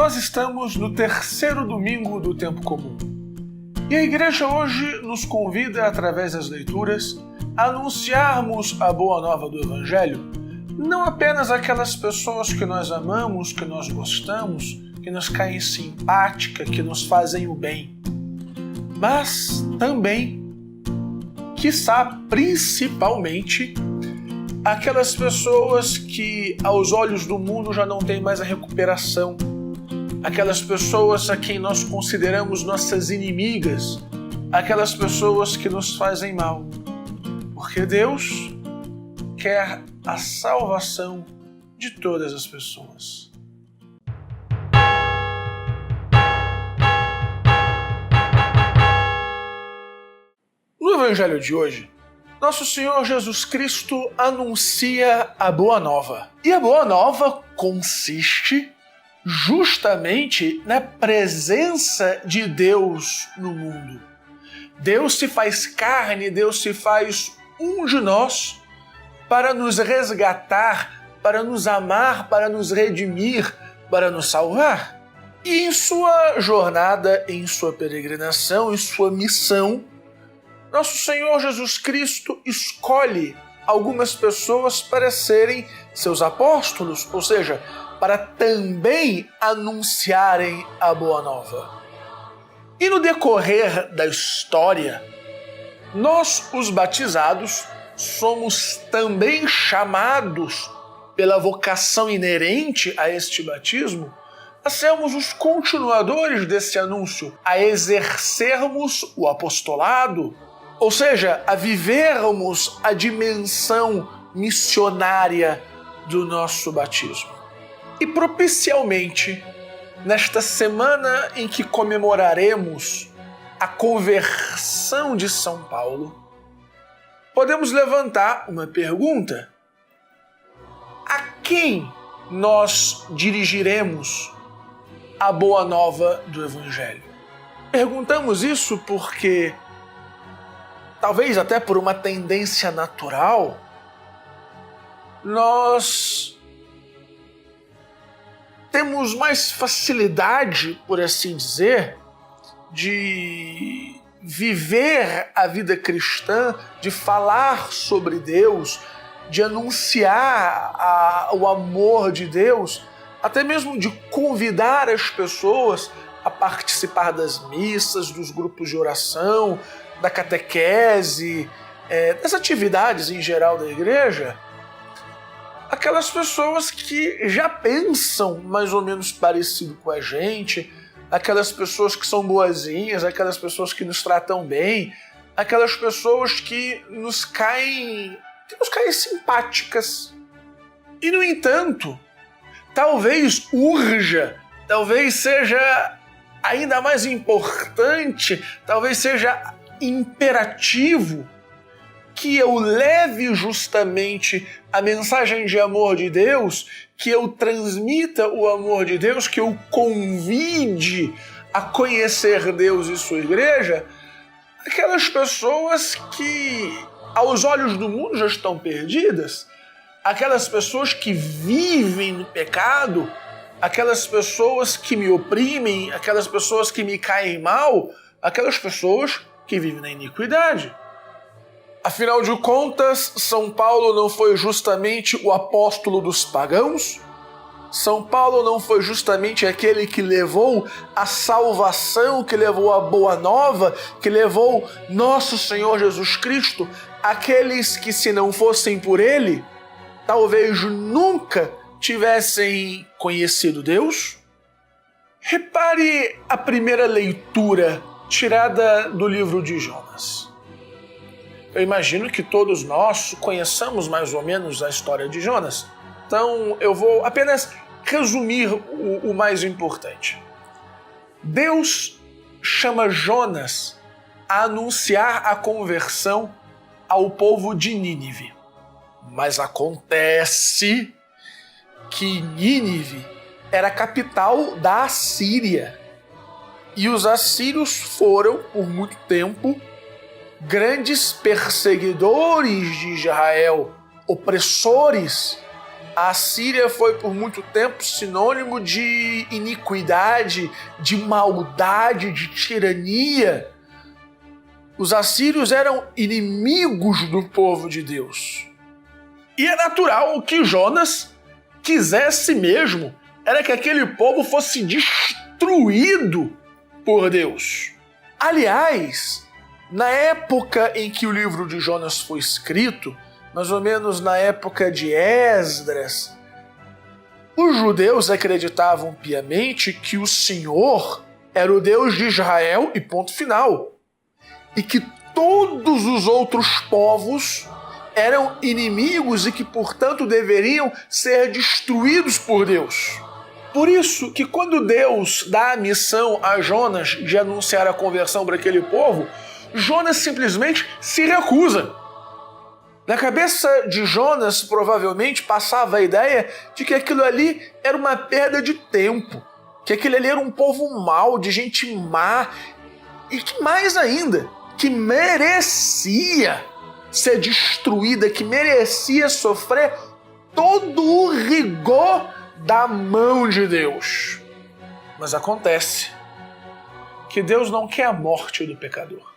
Nós estamos no terceiro domingo do tempo comum. E a igreja hoje nos convida, através das leituras, a anunciarmos a boa nova do Evangelho, não apenas àquelas pessoas que nós amamos, que nós gostamos, que nos caem simpática, que nos fazem o bem, mas também, quiçá principalmente, aquelas pessoas que aos olhos do mundo já não têm mais a recuperação, aquelas pessoas a quem nós consideramos nossas inimigas, aquelas pessoas que nos fazem mal, porque Deus quer a salvação de todas as pessoas. No Evangelho de hoje, nosso Senhor Jesus Cristo anuncia a Boa Nova. E a Boa Nova consiste justamente na presença de Deus no mundo. Deus se faz carne, Deus se faz um de nós para nos resgatar, para nos amar, para nos redimir, para nos salvar. E em sua jornada, em sua peregrinação, em sua missão, nosso Senhor Jesus Cristo escolhe algumas pessoas para serem seus apóstolos, ou seja, para também anunciarem a Boa Nova. E no decorrer da história, nós, os batizados, somos também chamados pela vocação inerente a este batismo a sermos os continuadores desse anúncio, a exercermos o apostolado, ou seja, a vivermos a dimensão missionária do nosso batismo. E propicialmente, nesta semana em que comemoraremos a conversão de São Paulo, podemos levantar uma pergunta: a quem nós dirigiremos a boa nova do Evangelho? Perguntamos isso porque, talvez até por uma tendência natural, nós temos mais facilidade, por assim dizer, de viver a vida cristã, de falar sobre Deus, de anunciar o amor de Deus, até mesmo de convidar as pessoas a participar das missas, dos grupos de oração, da catequese, das atividades em geral da igreja, aquelas pessoas que já pensam mais ou menos parecido com a gente, aquelas pessoas que são boazinhas, aquelas pessoas que nos tratam bem, aquelas pessoas que nos caem simpáticas. E, no entanto, talvez urja, talvez seja ainda mais importante, talvez seja imperativo que eu leve justamente a mensagem de amor de Deus, que eu transmita o amor de Deus, que eu convide a conhecer Deus e sua igreja, aquelas pessoas que aos olhos do mundo já estão perdidas, aquelas pessoas que vivem no pecado, aquelas pessoas que me oprimem, aquelas pessoas que me caem mal, aquelas pessoas que vivem na iniquidade. Afinal de contas, São Paulo não foi justamente o apóstolo dos pagãos? São Paulo não foi justamente aquele que levou a salvação, que levou a boa nova, que levou nosso Senhor Jesus Cristo, aqueles que, se não fossem por ele, talvez nunca tivessem conhecido Deus? Repare a primeira leitura tirada do livro de Jonas. Eu imagino que todos nós conheçamos mais ou menos a história de Jonas. Então eu vou apenas resumir o mais importante. Deus chama Jonas a anunciar a conversão ao povo de Nínive. Mas acontece que Nínive era a capital da Assíria. E os assírios foram, por muito tempo, grandes perseguidores de Israel, opressores, A Assíria foi por muito tempo sinônimo de iniquidade, de maldade, de tirania. Os assírios eram inimigos do povo de Deus. E é natural que Jonas quisesse mesmo era que aquele povo fosse destruído por Deus. Aliás, na época em que o livro de Jonas foi escrito, mais ou menos na época de Esdras, os judeus acreditavam piamente que o Senhor era o Deus de Israel e ponto final, e que todos os outros povos eram inimigos e que, portanto, deveriam ser destruídos por Deus. Por isso que quando Deus dá a missão a Jonas de anunciar a conversão para aquele povo, Jonas simplesmente se recusa. Na cabeça de Jonas, provavelmente, passava a ideia de que aquilo ali era uma perda de tempo, que aquele ali era um povo mau, de gente má, e que mais ainda, que merecia ser destruída, que merecia sofrer todo o rigor da mão de Deus. Mas acontece que Deus não quer a morte do pecador.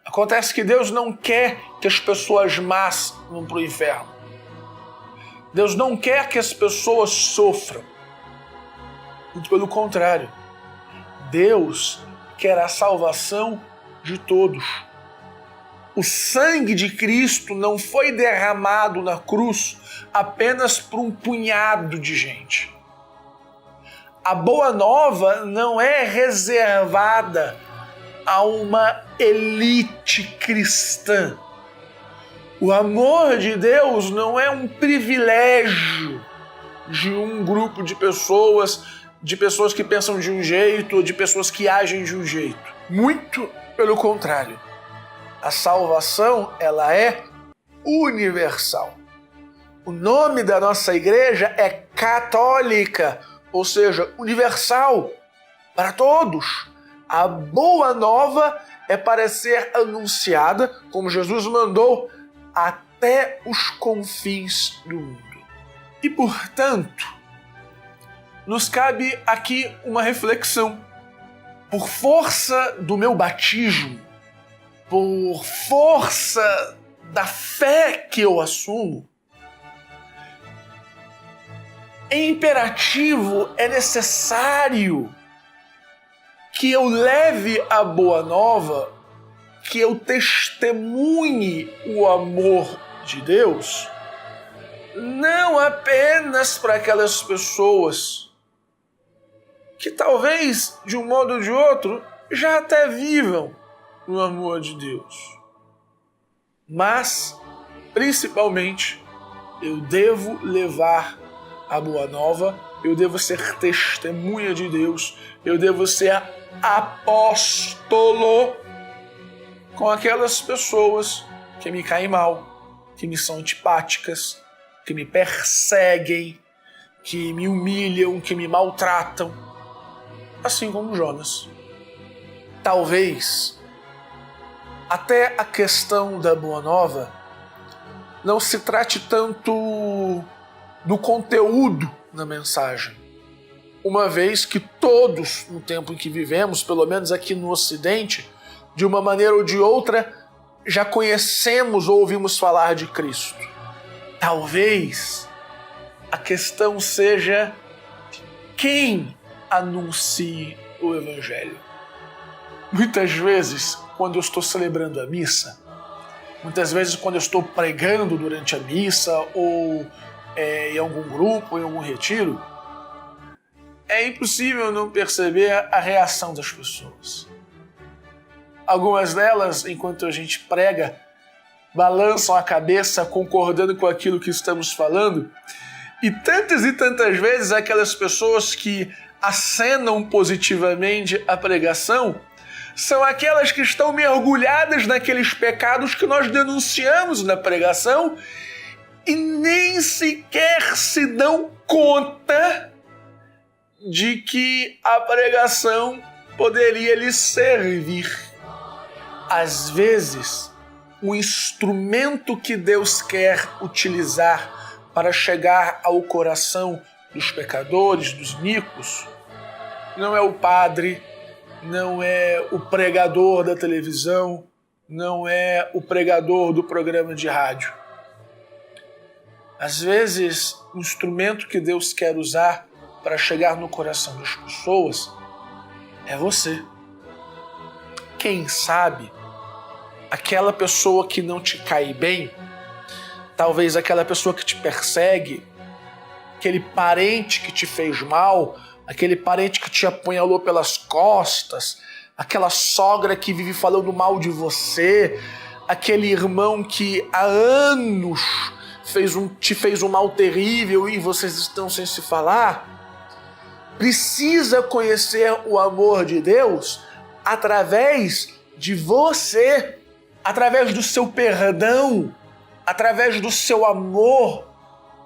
Acontece que Deus não quer que as pessoas más vão para o inferno. Deus não quer que as pessoas sofram. Muito pelo contrário. Deus quer a salvação de todos. O sangue de Cristo não foi derramado na cruz apenas por um punhado de gente. A boa nova não é reservada a uma elite cristã. O amor de Deus não é um privilégio de um grupo de pessoas que pensam de um jeito, de pessoas que agem de um jeito. Muito pelo contrário. A salvação, ela é universal. O nome da nossa igreja é católica, ou seja, universal, para todos. A boa nova é para ser anunciada, como Jesus mandou, até os confins do mundo. E, portanto, nos cabe aqui uma reflexão. Por força do meu batismo, por força da fé que eu assumo, é imperativo, é necessário que eu leve a boa nova, que eu testemunhe o amor de Deus, não apenas para aquelas pessoas que talvez, de um modo ou de outro, já até vivam no amor de Deus. Mas, principalmente, eu devo levar a boa nova, eu devo ser testemunha de Deus, eu devo ser apóstolo com aquelas pessoas que me caem mal, que me são antipáticas, que me perseguem, que me humilham, que me maltratam, assim como Jonas. Talvez até a questão da boa nova não se trate tanto do conteúdo da mensagem, uma vez que todos, no tempo em que vivemos, pelo menos aqui no Ocidente, de uma maneira ou de outra, já conhecemos ou ouvimos falar de Cristo. Talvez a questão seja quem anuncie o Evangelho. Muitas vezes, quando eu estou celebrando a missa, muitas vezes quando eu estou pregando durante a missa ou em algum grupo, em algum retiro, é impossível não perceber a reação das pessoas. Algumas delas, enquanto a gente prega, balançam a cabeça concordando com aquilo que estamos falando, e tantas vezes aquelas pessoas que acenam positivamente a pregação são aquelas que estão mergulhadas naqueles pecados que nós denunciamos na pregação e nem sequer se dão conta de que a pregação poderia lhes servir. Às vezes, o instrumento que Deus quer utilizar para chegar ao coração dos pecadores, dos micos, não é o padre, não é o pregador da televisão, não é o pregador do programa de rádio. Às vezes, o instrumento que Deus quer usar para chegar no coração das pessoas é você. Quem sabe, aquela pessoa que não te cai bem, talvez aquela pessoa que te persegue, aquele parente que te fez mal, aquele parente que te apunhalou pelas costas, aquela sogra que vive falando mal de você, aquele irmão que há anos te fez um mal terrível e vocês estão sem se falar, precisa conhecer o amor de Deus através de você, através do seu perdão, através do seu amor,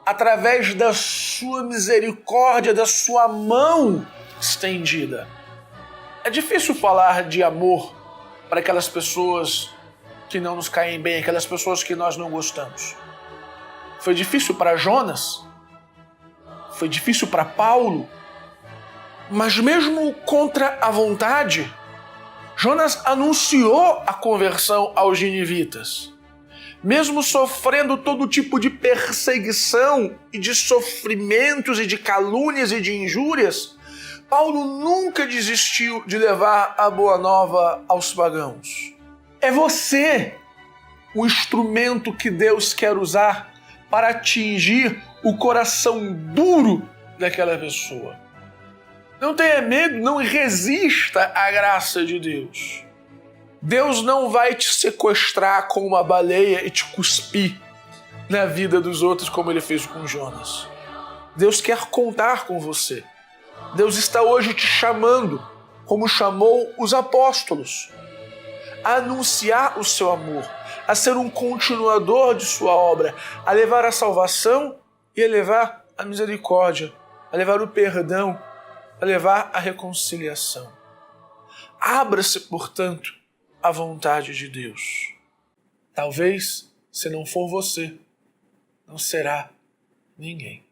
através da sua misericórdia, da sua mão estendida. É difícil falar de amor para aquelas pessoas que não nos caem bem, aquelas pessoas que nós não gostamos. Foi difícil para Jonas, foi difícil para Paulo, mas mesmo contra a vontade, Jonas anunciou a conversão aos ninivitas. Mesmo sofrendo todo tipo de perseguição e de sofrimentos e de calúnias e de injúrias, Paulo nunca desistiu de levar a boa nova aos pagãos. É você o instrumento que Deus quer usar para atingir o coração duro daquela pessoa. Não tenha medo, não resista à graça de Deus. Deus não vai te sequestrar com uma baleia e te cuspir na vida dos outros como ele fez com Jonas. Deus quer contar com você. Deus está hoje te chamando, como chamou os apóstolos, a anunciar o seu amor, a ser um continuador de sua obra, a levar a salvação e a levar a misericórdia, a levar o perdão, a levar a reconciliação. Abra-se, portanto, à vontade de Deus. Talvez, se não for você, não será ninguém.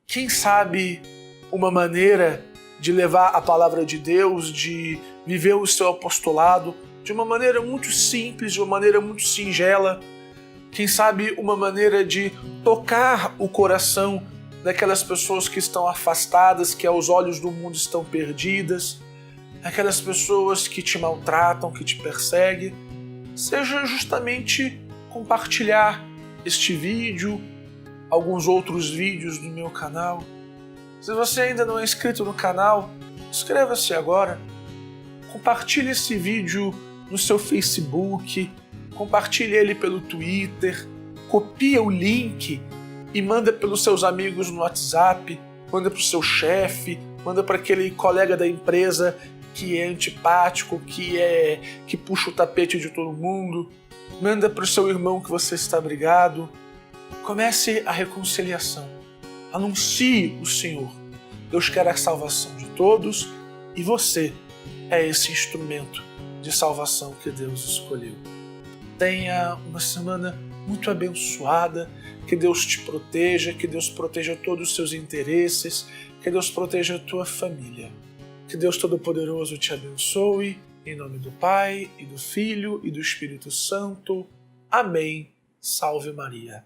Quem sabe uma maneira de levar a palavra de Deus, de viver o seu apostolado de uma maneira muito simples, de uma maneira muito singela. Quem sabe uma maneira de tocar o coração daquelas pessoas que estão afastadas, que aos olhos do mundo estão perdidas, aquelas pessoas que te maltratam, que te perseguem, seja justamente compartilhar este vídeo, alguns outros vídeos do meu canal. Se você ainda não é inscrito no canal, inscreva-se agora. Compartilhe esse vídeo no seu Facebook, compartilhe ele pelo Twitter, copia o link e manda pelos seus amigos no WhatsApp, manda para o seu chefe, manda para aquele colega da empresa que é antipático, que puxa o tapete de todo mundo, manda para o seu irmão que você está brigado. Comece a reconciliação. Anuncie o Senhor. Deus quer a salvação de todos e você é esse instrumento de salvação que Deus escolheu. Tenha uma semana muito abençoada, que Deus te proteja, que Deus proteja todos os seus interesses, que Deus proteja a tua família. Que Deus Todo-Poderoso te abençoe, em nome do Pai, e do Filho, e do Espírito Santo. Amém. Salve Maria.